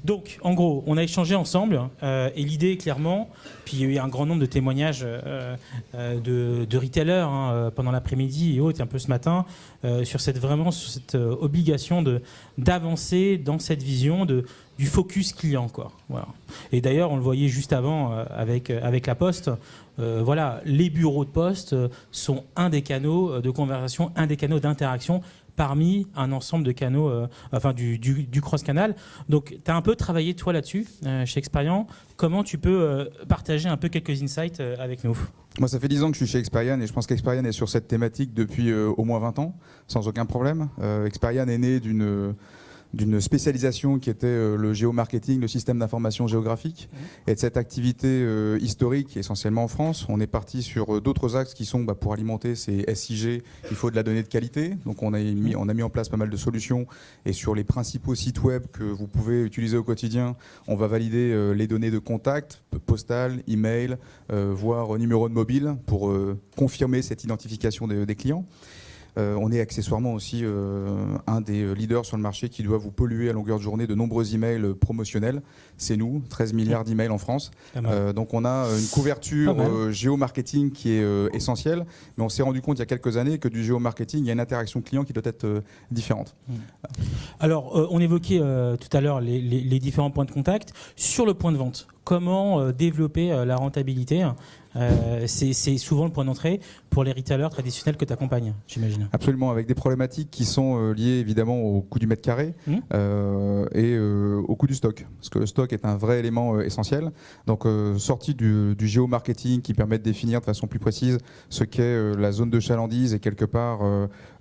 Donc, en gros, on a échangé ensemble et l'idée, clairement, puis il y a eu un grand nombre de témoignages de retailers pendant l'après-midi et autres, un peu ce matin, sur cette obligation d'avancer dans cette vision du focus client, quoi. Voilà. Et d'ailleurs, on le voyait juste avant avec la Poste. Voilà, les bureaux de poste sont un des canaux de conversation, un des canaux d'interaction parmi un ensemble de canaux, du cross-canal. Donc, tu as un peu travaillé, toi, là-dessus, chez Experian. Comment tu peux partager un peu quelques insights avec nous ? Moi, ça fait 10 ans que je suis chez Experian et je pense qu'Experian est sur cette thématique depuis au moins 20 ans, sans aucun problème. Experian est né d'une spécialisation qui était le géomarketing, le système d'information géographique, et de cette activité historique essentiellement en France. On est parti sur d'autres axes qui sont pour alimenter ces SIG, il faut de la donnée de qualité. Donc on a mis en place pas mal de solutions, et sur les principaux sites web que vous pouvez utiliser au quotidien, on va valider les données de contact, postal, email, voire numéro de mobile pour confirmer cette identification des clients. On est accessoirement aussi un des leaders sur le marché qui doit vous polluer à longueur de journée de nombreux emails promotionnels. C'est nous, 13 milliards d'emails en France. Donc on a une couverture géomarketing qui est essentielle, mais on s'est rendu compte il y a quelques années que du géomarketing, il y a une interaction client qui doit être différente. Alors, on évoquait tout à l'heure les différents points de contact. Sur le point de vente, comment développer la rentabilité ? C'est souvent le point d'entrée pour les retailers traditionnels que tu accompagnes, j'imagine. Absolument, avec des problématiques qui sont liées évidemment au coût du mètre carré et au coût du stock. Parce que le stock est un vrai élément essentiel. Donc, sortie du géomarketing qui permet de définir de façon plus précise ce qu'est la zone de chalandise et quelque part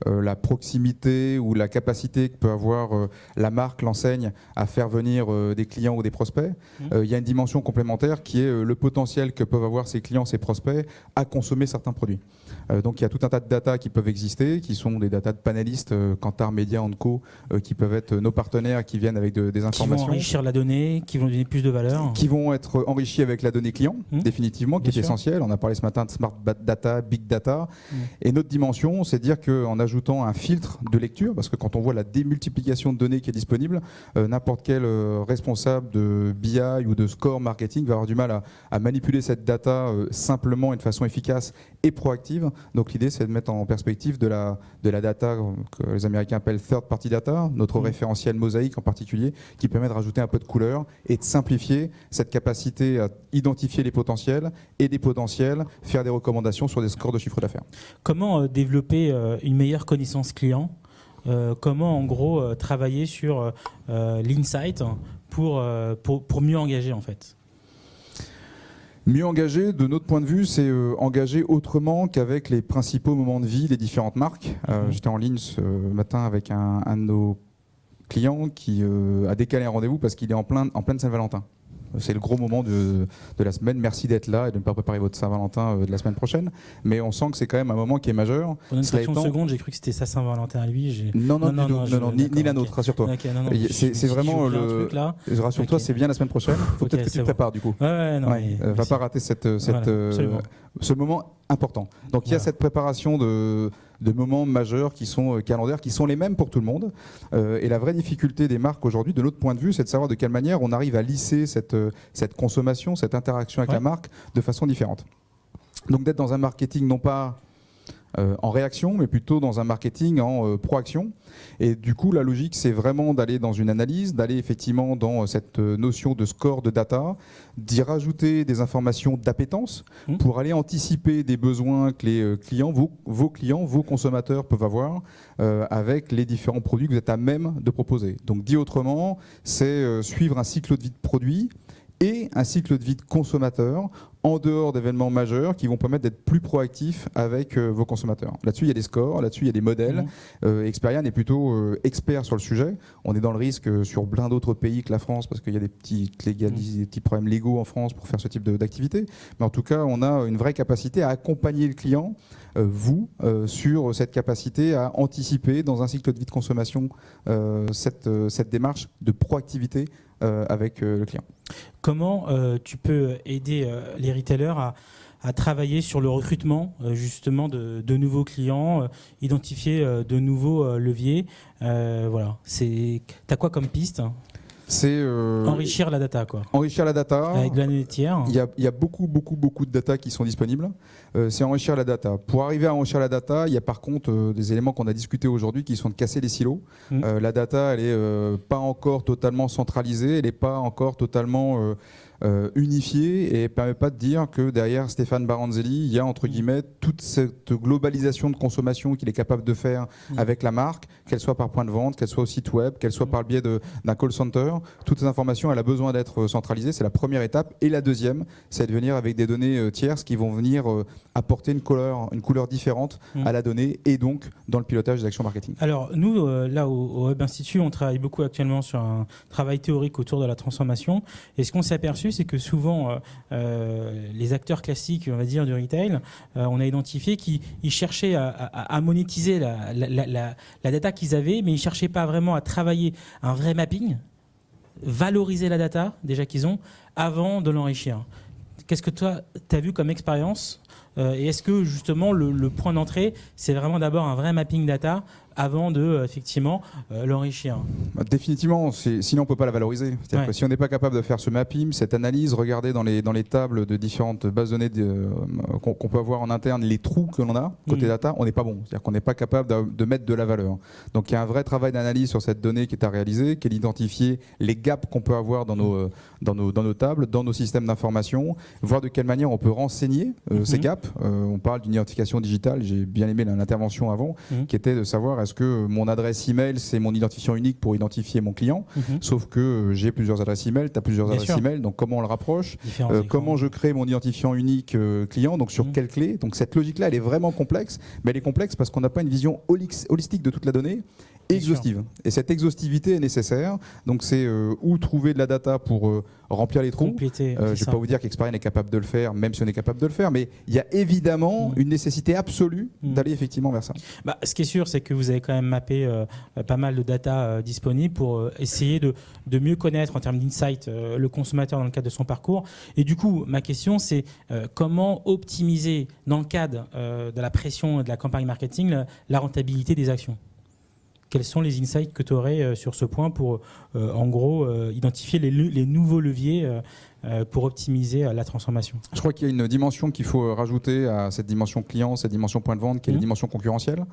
la proximité ou la capacité que peut avoir la marque, l'enseigne à faire venir des clients ou des prospects. Il y a une dimension complémentaire qui est le potentiel que peuvent avoir ces clients, ces prospects à consommer certains produits. Donc il y a tout un tas de data qui peuvent exister, qui sont des data de panélistes, Kantar, Media, Co, qui peuvent être nos partenaires, qui viennent avec des informations. Qui vont enrichir la donnée, qui vont donner plus de valeur. Qui vont être enrichis avec la donnée client, définitivement, qui est essentielle. On a parlé ce matin de smart data, big data. Et notre dimension, c'est de dire qu'en ajoutant un filtre de lecture, parce que quand on voit la démultiplication de données qui est disponible, n'importe quel responsable de BI ou de score marketing va avoir du mal à manipuler cette data simplement et de façon efficace et proactive. Donc l'idée, c'est de mettre en perspective de la data que les Américains appellent third party data, notre référentiel mosaïque en particulier, qui permet de rajouter un peu de couleur et de simplifier cette capacité à identifier les potentiels et des potentiels, faire des recommandations sur des scores de chiffre d'affaires. Comment développer une meilleure connaissance client ? Comment en gros travailler sur l'insight pour mieux engager en fait ? Mieux engager, de notre point de vue, c'est engager autrement qu'avec les principaux moments de vie des différentes marques. J'étais en ligne ce matin avec un de nos clients qui a décalé un rendez-vous parce qu'il est en pleine Saint-Valentin. C'est le gros moment de la semaine. Merci d'être là et de ne pas préparer votre Saint-Valentin de la semaine prochaine. Mais on sent que c'est quand même un moment qui est majeur. Pendant une fraction de seconde, j'ai cru que c'était sa Saint-Valentin à lui. Non, ni la nôtre, rassure-toi. Okay, c'est vraiment le. Rassure-toi, c'est bien la semaine prochaine. Il faut peut-être que tu te prépares du coup. Va pas rater ce moment important. Donc il y a cette préparation de moments majeurs qui sont calendaires, qui sont les mêmes pour tout le monde. Et la vraie difficulté des marques aujourd'hui, de notre point de vue, c'est de savoir de quelle manière on arrive à lisser cette consommation, cette interaction avec la marque de façon différente. Donc d'être dans un marketing non pas en réaction, mais plutôt dans un marketing en proaction. Et du coup, la logique, c'est vraiment d'aller dans une analyse, d'aller effectivement dans cette notion de score de data, d'y rajouter des informations d'appétence pour aller anticiper des besoins que les clients, vos clients, vos consommateurs peuvent avoir avec les différents produits que vous êtes à même de proposer. Donc, dit autrement, c'est suivre un cycle de vie de produit et un cycle de vie de consommateur en dehors d'événements majeurs qui vont permettre d'être plus proactifs avec vos consommateurs. Là-dessus, il y a des scores, là-dessus, il y a des modèles. Experian est plutôt expert sur le sujet. On est dans le risque sur plein d'autres pays que la France parce qu'il y a des petits problèmes légaux en France pour faire ce type d'activité. Mais en tout cas, on a une vraie capacité à accompagner le client, sur cette capacité à anticiper dans un cycle de vie de consommation cette démarche de proactivité avec le client. Comment tu peux aider les retailers à travailler sur le recrutement justement de nouveaux clients, identifier de nouveaux leviers. Voilà. T'as quoi comme piste ? C'est enrichir la data, quoi. Enrichir la data. Avec de la donnée tiers. Il y a beaucoup de data qui sont disponibles. C'est enrichir la data. Pour arriver à enrichir la data, il y a par contre des éléments qu'on a discutés aujourd'hui qui sont de casser les silos. La data, elle n'est pas encore totalement centralisée, elle n'est pas encore totalement unifiée et elle ne permet pas de dire que derrière Stéphane Baranzelli, il y a entre guillemets toute cette globalisation de consommation qu'il est capable de faire avec la marque, qu'elle soit par point de vente, qu'elle soit au site web, qu'elle soit par le biais d'un call center. Toutes ces informations, elle a besoin d'être centralisée, c'est la première étape. Et la deuxième, c'est de venir avec des données tierces qui vont venir apporter une couleur différente à la donnée et donc dans le pilotage des actions marketing. Alors nous, là au Web Institute, on travaille beaucoup actuellement sur un travail théorique autour de la transformation. Et ce qu'on s'est aperçu, c'est que souvent les acteurs classiques, on va dire, du retail, on a identifié qu'ils cherchaient à monétiser la data qu'ils avaient, mais ils ne cherchaient pas vraiment à travailler un vrai mapping, valoriser la data déjà qu'ils ont, avant de l'enrichir. Qu'est-ce que toi, tu as vu comme expérience et est-ce que justement le point d'entrée, c'est vraiment d'abord un vrai mapping data avant de effectivement l'enrichir? Définitivement, sinon on ne peut pas la valoriser. C'est-à-dire que si on n'est pas capable de faire ce mapping, cette analyse, regarder dans les tables de différentes bases de données qu'on peut avoir en interne, les trous que l'on a côté data, on n'est pas bon. C'est-à-dire qu'on n'est pas capable de mettre de la valeur. Donc il y a un vrai travail d'analyse sur cette donnée qui est à réaliser, qui est d'identifier les gaps qu'on peut avoir dans nos tables, dans nos systèmes d'information, voir de quelle manière on peut renseigner ces gaps. On parle d'une identification digitale, j'ai bien aimé l'intervention avant, qui était de savoir est-ce que mon adresse email c'est mon identifiant unique pour identifier mon client, sauf que j'ai plusieurs adresses email, tu as plusieurs adresses email, donc comment on le rapproche, comment je crée mon identifiant unique client, donc sur quelle clé. Donc cette logique-là, elle est vraiment complexe, mais elle est complexe parce qu'on n'a pas une vision holistique de toute la donnée exhaustive. Et cette exhaustivité est nécessaire. Donc c'est où trouver de la data pour remplir les trous. Je ne vais pas vous dire qu'Experian est capable de le faire, même si on est capable de le faire, mais il y a évidemment une nécessité absolue d'aller effectivement vers ça. Ce qui est sûr, c'est que vous avez quand même mappé pas mal de data disponibles pour essayer de mieux connaître en termes d'insight le consommateur dans le cadre de son parcours. Et du coup, ma question, c'est comment optimiser dans le cadre de la pression de la campagne marketing la rentabilité des actions? Quels sont les insights que tu aurais sur ce point pour, en gros, identifier les nouveaux leviers pour optimiser la transformation? Je crois qu'il y a une dimension qu'il faut rajouter à cette dimension client, cette dimension point de vente, qui est la dimension concurrentielle.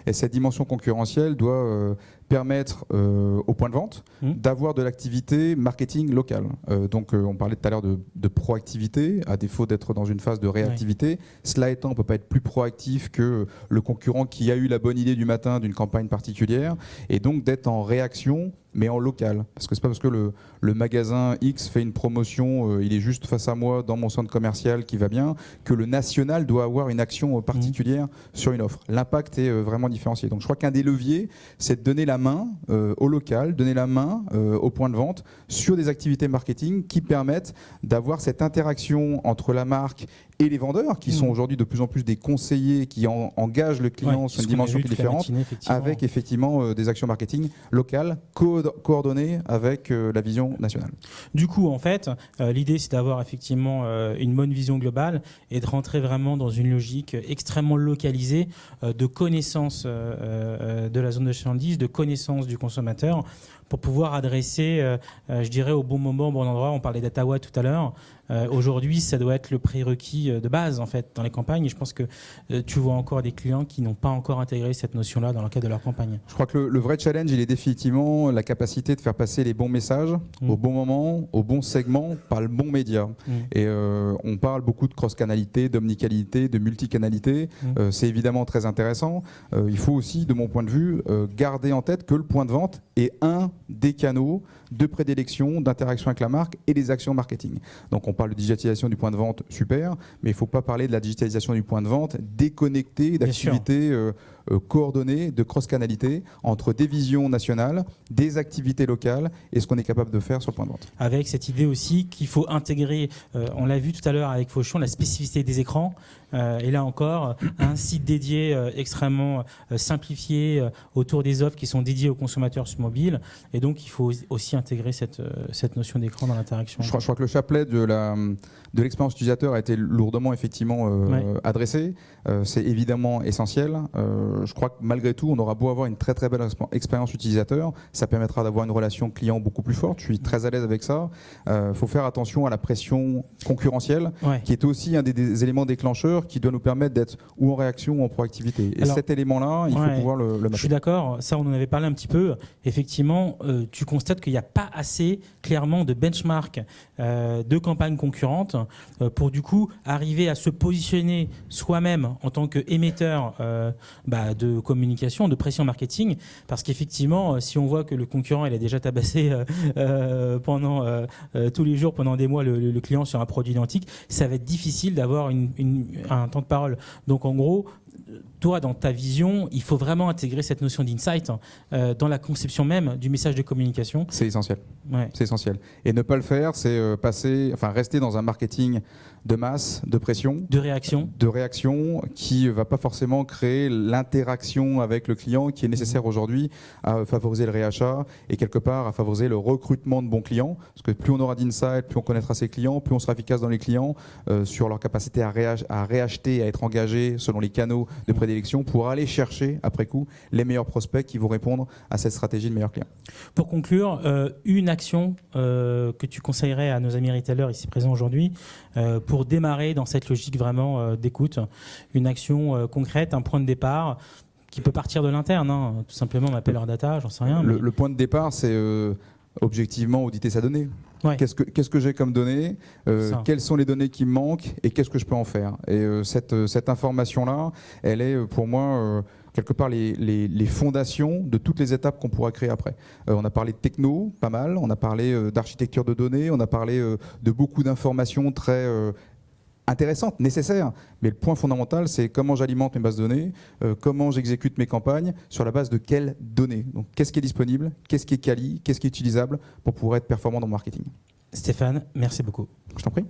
Et cette dimension concurrentielle doit permettre au point de vente d'avoir de l'activité marketing locale. Donc on parlait tout à l'heure de proactivité, à défaut d'être dans une phase de réactivité. Cela étant, on ne peut pas être plus proactif que le concurrent qui a eu la bonne idée du matin d'une campagne particulière, et donc d'être en réaction mais en local. Parce que c'est pas parce que le magasin X fait une promotion, il est juste face à moi dans mon centre commercial qui va bien, que le national doit avoir une action particulière sur une offre. L'impact est vraiment différencié. Donc je crois qu'un des leviers, c'est de donner la main au local, donner la main au point de vente sur des activités marketing qui permettent d'avoir cette interaction entre la marque et les vendeurs, qui sont aujourd'hui de plus en plus des conseillers qui engagent le client sur une dimension qui est différente, avec effectivement des actions marketing locales coordonnées avec la vision nationale. Du coup, en fait, l'idée, c'est d'avoir effectivement une bonne vision globale et de rentrer vraiment dans une logique extrêmement localisée de connaissance de la zone de chalandise, de connaissance du consommateur, pour pouvoir adresser, je dirais, au bon moment, au bon endroit. On parlait d'Ottawa tout à l'heure. Aujourd'hui, ça doit être le prérequis de base en fait dans les campagnes. Et je pense que tu vois encore des clients qui n'ont pas encore intégré cette notion-là dans le cadre de leur campagne. Je crois que le vrai challenge, il est définitivement la capacité de faire passer les bons messages au bon moment, au bon segment, par le bon média. Et on parle beaucoup de cross-canalité, d'omnicanalité, de multicanalité. C'est évidemment très intéressant. Il faut aussi, de mon point de vue, garder en tête que le point de vente est un des canaux de prédilection, d'interaction avec la marque et des actions marketing. Donc on parle de digitalisation du point de vente, super, mais il ne faut pas parler de la digitalisation du point de vente déconnectée d'activités coordonnées, de cross-canalité entre des visions nationales, des activités locales et ce qu'on est capable de faire sur le point de vente. Avec cette idée aussi qu'il faut intégrer, on l'a vu tout à l'heure avec Fauchon, la spécificité des écrans. Et là encore, un site dédié extrêmement simplifié autour des offres qui sont dédiées aux consommateurs sur mobile. Et donc, il faut aussi intégrer cette notion d'écran dans l'interaction. Je crois que le chapelet de l'expérience utilisateur a été lourdement effectivement adressé. C'est évidemment essentiel. je crois que malgré tout, on aura beau avoir une très très belle expérience utilisateur, ça permettra d'avoir une relation client beaucoup plus forte. Je suis très à l'aise avec ça. Faut faire attention à la pression concurrentielle, qui est aussi un des éléments déclencheurs qui doit nous permettre d'être ou en réaction ou en proactivité. Et cet élément-là, il faut pouvoir le matcher. Je suis d'accord, ça on en avait parlé un petit peu. Effectivement, tu constates qu'il n'y a pas assez clairement de benchmark de campagnes concurrentes pour du coup arriver à se positionner soi-même en tant qu'émetteur de communication, de pression marketing, parce qu'effectivement, si on voit que le concurrent il a déjà tabassé pendant tous les jours, pendant des mois, le client sur un produit identique, ça va être difficile d'avoir un temps de parole. Donc en gros, toi, dans ta vision, il faut vraiment intégrer cette notion d'insight dans la conception même du message de communication. C'est essentiel. C'est essentiel. Et ne pas le faire, c'est rester dans un marketing de masse, de pression, de réaction qui ne va pas forcément créer l'interaction avec le client qui est nécessaire aujourd'hui à favoriser le réachat et quelque part à favoriser le recrutement de bons clients. Parce que plus on aura d'insight, plus on connaîtra ses clients, plus on sera efficace dans les clients sur leur capacité à réacheter, à être engagés selon les canaux de prédilection pour aller chercher après coup les meilleurs prospects qui vont répondre à cette stratégie de meilleurs clients. Pour conclure, une action que tu conseillerais à nos amis retailers ici présents aujourd'hui pour démarrer dans cette logique vraiment d'écoute, une action concrète, un point de départ qui peut partir de l'interne, tout simplement m'appeler leur data, j'en sais rien. Le point de départ, c'est objectivement auditer sa donnée. Qu'est-ce que j'ai comme données, quelles sont les données qui me manquent et qu'est-ce que je peux en faire. Et cette information-là, elle est pour moi quelque part les fondations de toutes les étapes qu'on pourra créer après. On a parlé de techno, pas mal, on a parlé d'architecture de données, on a parlé de beaucoup d'informations très intéressantes, nécessaires. Mais le point fondamental, c'est comment j'alimente mes bases de données, comment j'exécute mes campagnes, sur la base de quelles données. Donc, qu'est-ce qui est disponible, qu'est-ce qui est quali, qu'est-ce qui est utilisable pour pouvoir être performant dans le marketing. Stéphane, merci beaucoup. Je t'en prie.